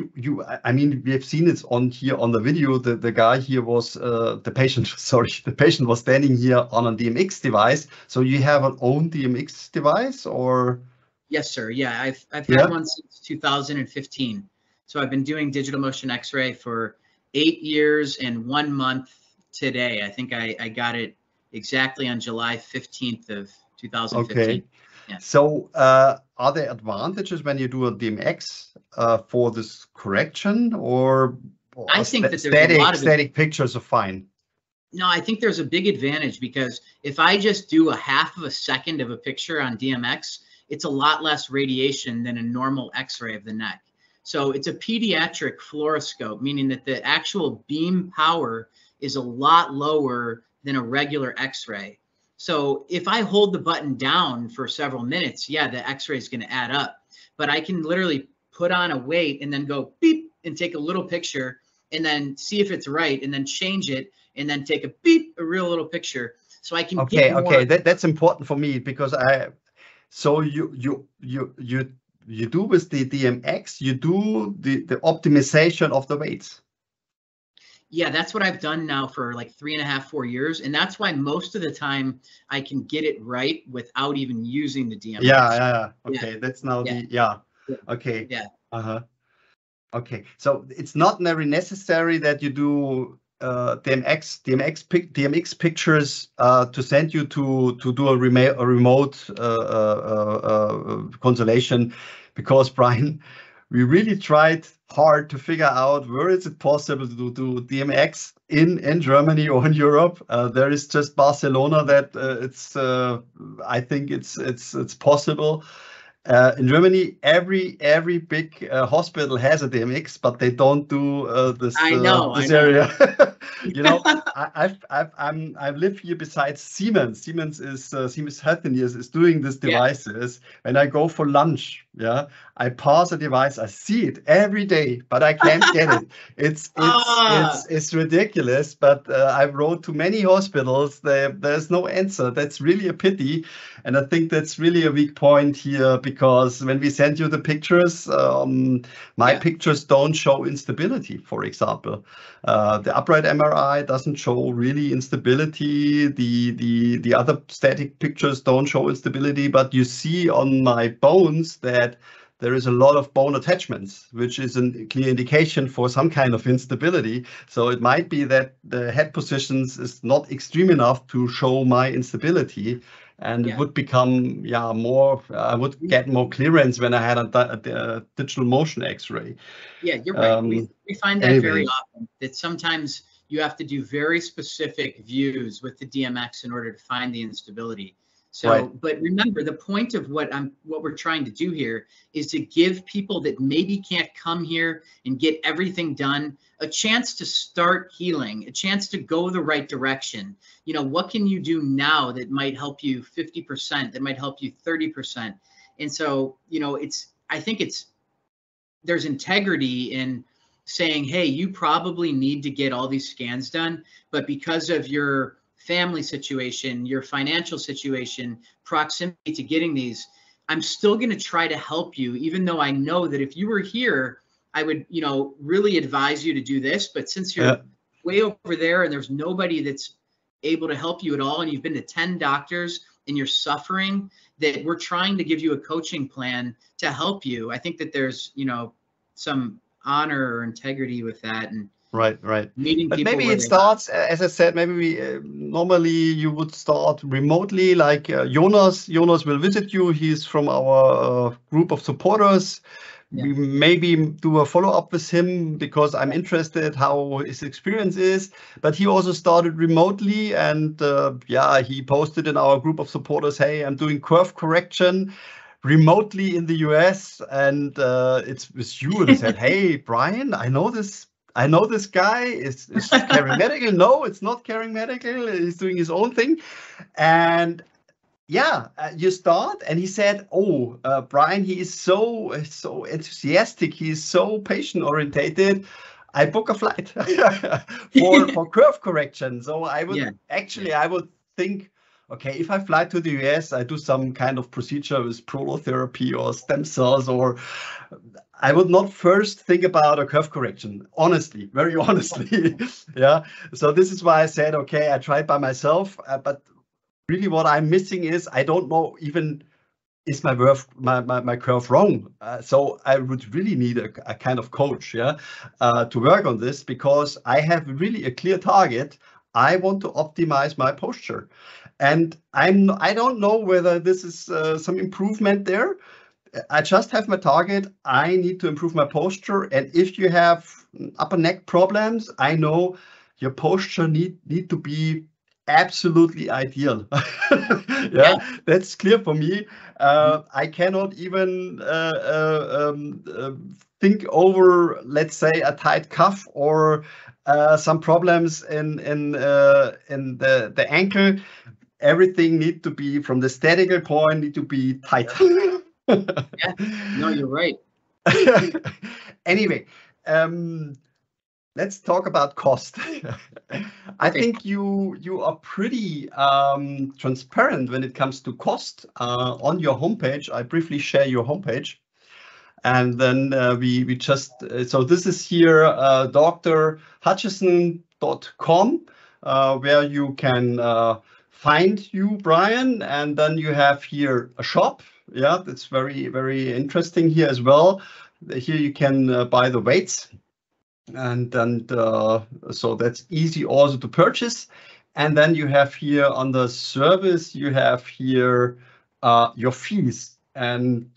I mean, we have seen it on the video. The guy here was the patient. Sorry, the patient was standing here on a DMX device. So you have an own DMX device, or? Yes, sir. Yeah, I've had one since 2015. So I've been doing digital motion X-ray for 8 years and 1 month today. I think I got it exactly on July 15th of 2015. Okay. Yeah. So are there advantages when you do a DMX for this correction, or I think that there's a lot of static pictures are fine? No, I think there's a big advantage because if I just do a half of a second of a picture on DMX, it's a lot less radiation than a normal X-ray of the neck. So it's a pediatric fluoroscope, meaning that the actual beam power is a lot lower than a regular X-ray. So if I hold the button down for several minutes, yeah, the X-ray is going to add up. But I can literally put on a weight and then go beep, and take a little picture and then see if it's right and then change it and then take a real little picture so I can get more. Okay, that's important for me because so you do with the DMX, you do the optimization of the weights. Yeah, that's what I've done now for like 3.5, 4 years. And that's why most of the time I can get it right without even using the DMX. Yeah. Okay, that's now okay. Yeah. Okay, so it's not very necessary that you do DMX pictures to send you to do a remote consultation, because Brian, we really tried hard to figure out where is it possible to do DMX in Germany or in Europe. There is just Barcelona that I think it's possible. In Germany, every big hospital has a DMX, but they don't do this area. You know, I live here besides Siemens. Siemens Healthineers is doing these devices. When I go for lunch, I pass a device. I see it every day, but I can't get it. It's ridiculous. But I wrote to many hospitals. There's no answer. That's really a pity, and I think that's really a weak point here, because when we send you the pictures, my pictures don't show instability, for example. The upright MRI doesn't show really instability. The other static pictures don't show instability, but you see on my bones that there is a lot of bone attachments, which is a clear indication for some kind of instability. So it might be that the head positions is not extreme enough to show my instability. And it would become, more, I would get more clearance when I had a digital motion X-ray. Yeah, you're right. We find that very often, that sometimes you have to do very specific views with the DMX in order to find the instability. So, but remember, the point of what we're trying to do here is to give people that maybe can't come here and get everything done a chance to start healing, a chance to go the right direction. You know, what can you do now that might help you 50%, that might help you 30%? And so, you know, I think there's integrity in saying, hey, you probably need to get all these scans done, but because of your family situation, your financial situation, proximity to getting these, I'm still going to try to help you, even though I know that if you were here, I would, you know, really advise you to do this. But since you're way over there and there's nobody that's able to help you at all, and you've been to 10 doctors and you're suffering, that we're trying to give you a coaching plan to help you. I think that there's, you know, some honor or integrity with that. And Right. meeting But people maybe it starts, as I said, maybe normally you would start remotely, like Jonas. Jonas will visit you. He's from our group of supporters. We maybe do a follow-up with him, because I'm interested how his experience is. But he also started remotely, and he posted in our group of supporters, hey, I'm doing curve correction remotely in the US, and it's with you. And he said, hey, Brian, I know this guy. Is carrying medical? No, it's not carrying medical. He's doing his own thing. And you start, and he said, Brian, he is so enthusiastic. He's so patient orientated. I book a flight for curve correction. So I would I would think, okay, if I fly to the US, I do some kind of procedure with prolotherapy or stem cells, or I would not first think about a curve correction, honestly, very honestly. So this is why I said, okay, I tried by myself, but really what I'm missing is, I don't know even, is my curve wrong? So I would really need a kind of coach, to work on this, because I have really a clear target. I want to optimize my posture. And I don't know whether this is some improvement there. I just have my target. I need to improve my posture. And if you have upper neck problems, I know your posture need to be absolutely ideal. That's clear for me. I cannot even think over, let's say, a tight cuff or some problems in the ankle. Everything need to be, from the statical point, need to be tight. No, you're right. Anyway, let's talk about cost. I Okay. think you are pretty transparent when it comes to cost on your homepage. I briefly share your homepage, and then we just so this is here drhutcheson.com, where you can find you, Brian, and then you have here a shop. Yeah, that's very interesting here as well. Here you can buy the weights, and so that's easy also to purchase. And then you have here on the service, you have here your fees. And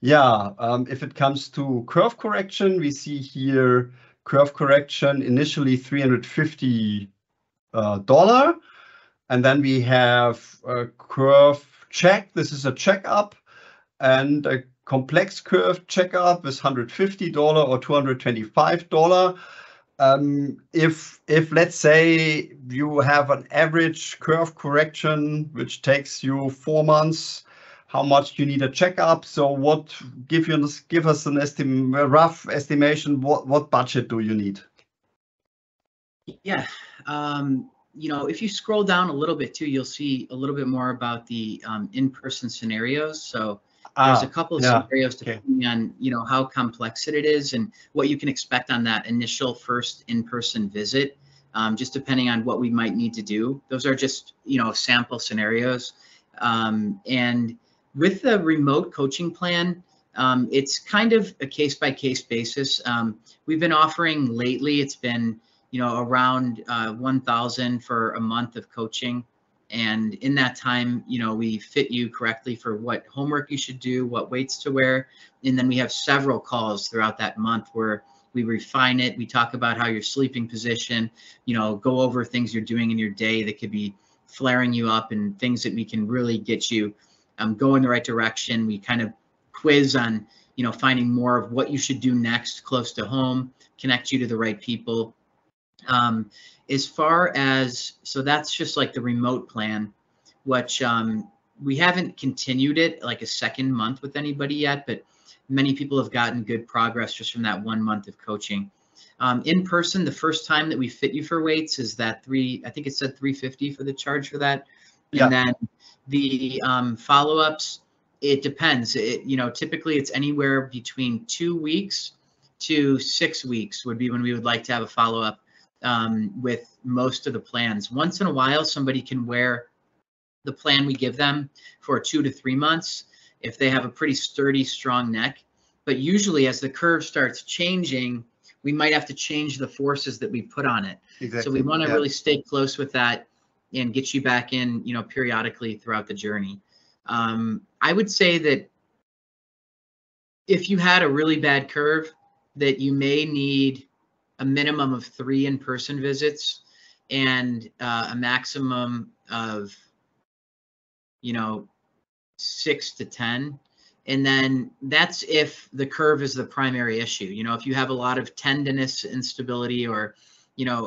if it comes to curve correction, we see here curve correction initially $350, and then we have a curve check. This is a checkup, and a complex curve checkup is $150 or $225. If let's say you have an average curve correction which takes you 4 months, how much you need a checkup? So what give us an a rough estimation? What budget do you need? Yeah. If you scroll down a little bit too, you'll see a little bit more about the in-person scenarios. So there's a couple of scenarios depending on, how complex it is and what you can expect on that initial first in-person visit, just depending on what we might need to do. Those are just, sample scenarios. And with the remote coaching plan, it's kind of a case-by-case basis. We've been offering lately, it's been, around 1,000 for a month of coaching. And in that time, we fit you correctly for what homework you should do, what weights to wear. And then we have several calls throughout that month where we refine it. We talk about how your sleeping position, go over things you're doing in your day that could be flaring you up and things that we can really get you go in the right direction. We kind of quiz on, finding more of what you should do next close to home, connect you to the right people. As far as, so that's just like the remote plan, which we haven't continued it like a second month with anybody yet, but many people have gotten good progress just from that 1 month of coaching. In person, the first time that we fit you for weights is that I think it said $350 for the charge for that. Yeah. And then the follow-ups, it depends. Typically it's anywhere between 2 weeks to 6 weeks would be when we would like to have a follow-up. With most of the plans. Once in a while, somebody can wear the plan we give them for 2 to 3 months if they have a pretty sturdy, strong neck. But usually as the curve starts changing, we might have to change the forces that we put on it. Exactly. So we want to really stay close with that and get you back in, periodically throughout the journey. I would say that if you had a really bad curve, that you may need a minimum of 3 in-person visits and a maximum of, 6 to 10. And then that's if the curve is the primary issue. If you have a lot of tendinous instability or,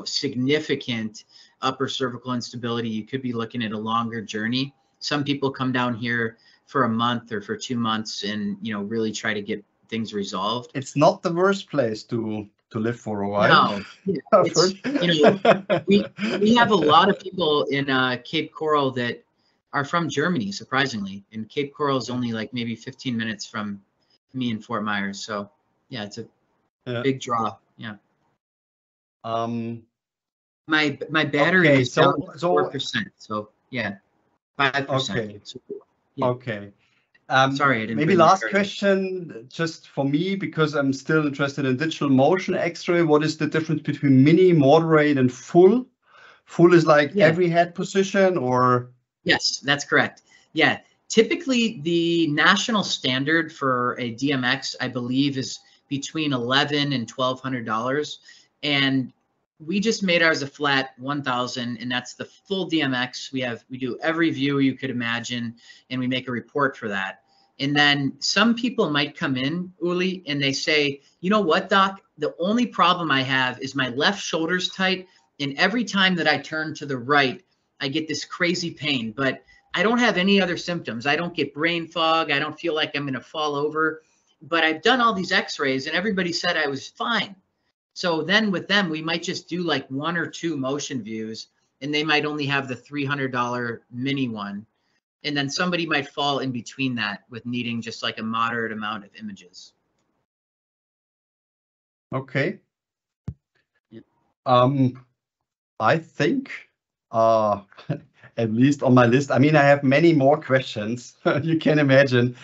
significant upper cervical instability, you could be looking at a longer journey. Some people come down here for a month or for 2 months and, really try to get things resolved. It's not the worst place to live for a while. No, it's, we have a lot of people in Cape Coral that are from Germany, surprisingly, and Cape Coral is only like maybe 15 minutes from me in Fort Myers. So yeah, it's a big draw. Yeah. My battery is down to 4%. So yeah, 5%. Okay. So, yeah. Okay. Sorry, I didn't. Maybe last question, just for me, because I'm still interested in digital motion X-ray. What is the difference between mini, moderate, and full? Full is like every head position, or? Yes, that's correct. Yeah, typically the national standard for a DMX, I believe, is between $1,100 and $1,200, and we just made ours a flat 1,000, and that's the full DMX. We do every view you could imagine, and we make a report for that. And then some people might come in, Uli, and they say, you know what, doc, the only problem I have is my left shoulder's tight, and every time that I turn to the right, I get this crazy pain, but I don't have any other symptoms. I don't get brain fog. I don't feel like I'm going to fall over. but I've done all these x-rays and everybody said I was fine. So then with them, we might just do like 1 or 2 motion views, and they might only have the $300 mini one. And then somebody might fall in between that with needing just like a moderate amount of images. Okay. Yeah. I think, at least on my list, I mean, I have many more questions, you can imagine.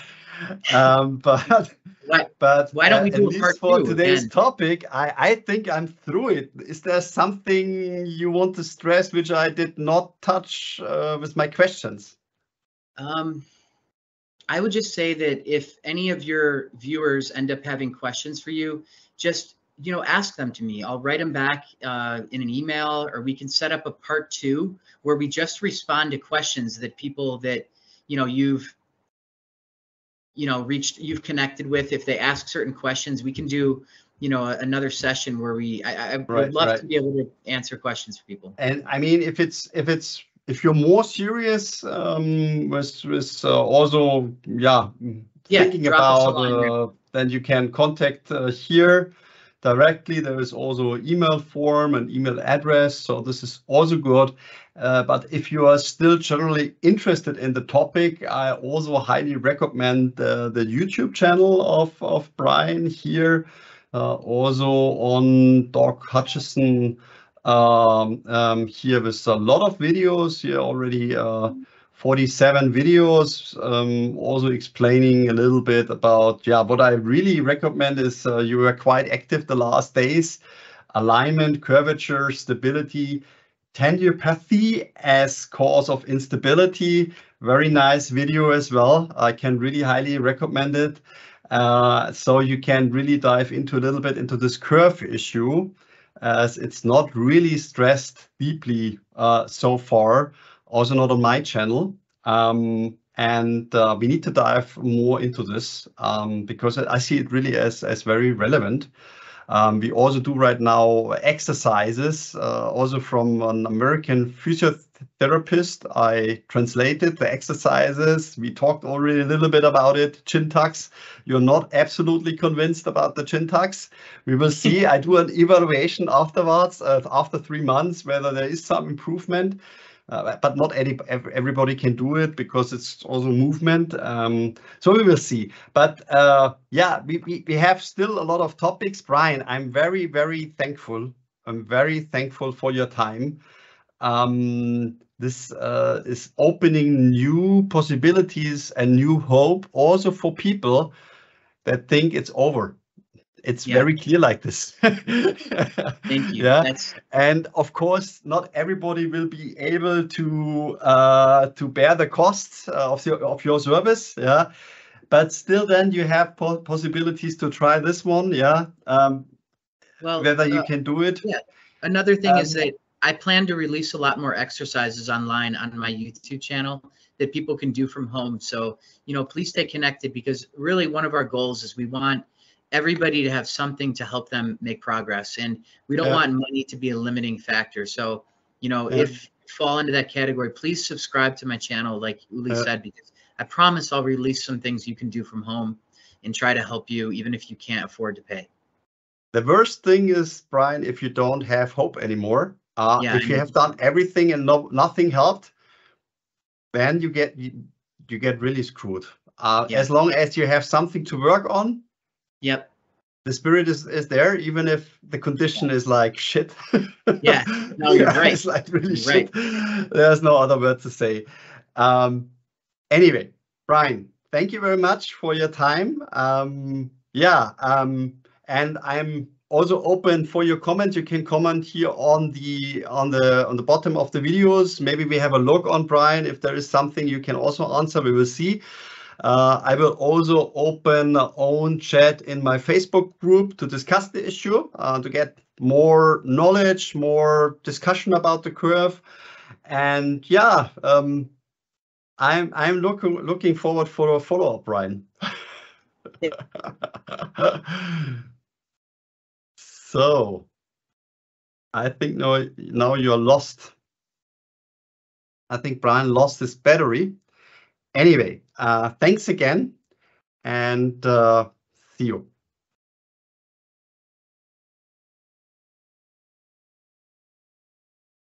But why don't we do at a part least for 2 today's again? topic, I think I'm through it. Is there something you want to stress which I did not touch with my questions? I would just say that if any of your viewers end up having questions for you, just ask them to me. I'll write them back in an email, or we can set up a part 2 where we just respond to questions that people that you've you've connected with. If they ask certain questions, we can do another session where I would love to be able to answer questions for people. And I mean, if you're more serious with also thinking about, then you can contact here directly. There is also an email form and email address, so this is also good. But if you are still generally interested in the topic, I also highly recommend the YouTube channel of Brian here, also on Doc Hutcheson. Here with a lot of videos here already, 47 videos, also explaining a little bit about, what I really recommend is you were quite active the last days: alignment, curvature, stability, tendinopathy as cause of instability. Very nice video as well. I can really highly recommend it. So you can really dive into a little bit into this curve issue, as it's not really stressed deeply so far, also not on my channel. And we need to dive more into this because I see it really as very relevant. We also do right now exercises, also from an American physiotherapist. I translated the exercises. We talked already a little bit about it. Chin tucks. You're not absolutely convinced about the chin tucks. We will see. I do an evaluation afterwards, after 3 months, whether there is some improvement. But not everybody can do it because it's also movement. So we will see. But we have still a lot of topics. Brian, I'm very, very thankful. I'm very thankful for your time. This is opening new possibilities and new hope also for people that think it's over. It's very clear like this. Thank you. And of course, not everybody will be able to bear the costs of your service. But still, then you have possibilities to try this one. Whether you can do it. Another thing is that I plan to release a lot more exercises online on my YouTube channel that people can do from home. So please stay connected, because really one of our goals is we want everybody to have something to help them make progress, and we don't want money to be a limiting factor. So if you fall into that category, please subscribe to my channel, like Uli said, because I promise I'll release some things you can do from home and try to help you even if you can't afford to pay. The worst thing is, Brian, if you don't have hope anymore, if you have done everything and nothing helped, then you get really screwed. As long as you have something to work on, the spirit is there, even if the condition is like shit. No, you're right. It's like really shit. There's no other word to say. Anyway, Brian, thank you very much for your time. And I'm also open for your comments. You can comment here on the bottom of the videos. Maybe we have a look on Brian. If there is something you can also answer, we will see. I will also open our own chat in my Facebook group to discuss the issue, to get more knowledge, more discussion about the curve. And I'm looking forward for a follow-up, Brian. So I think now you're lost. I think Brian lost his battery. Anyway, thanks again, and See you.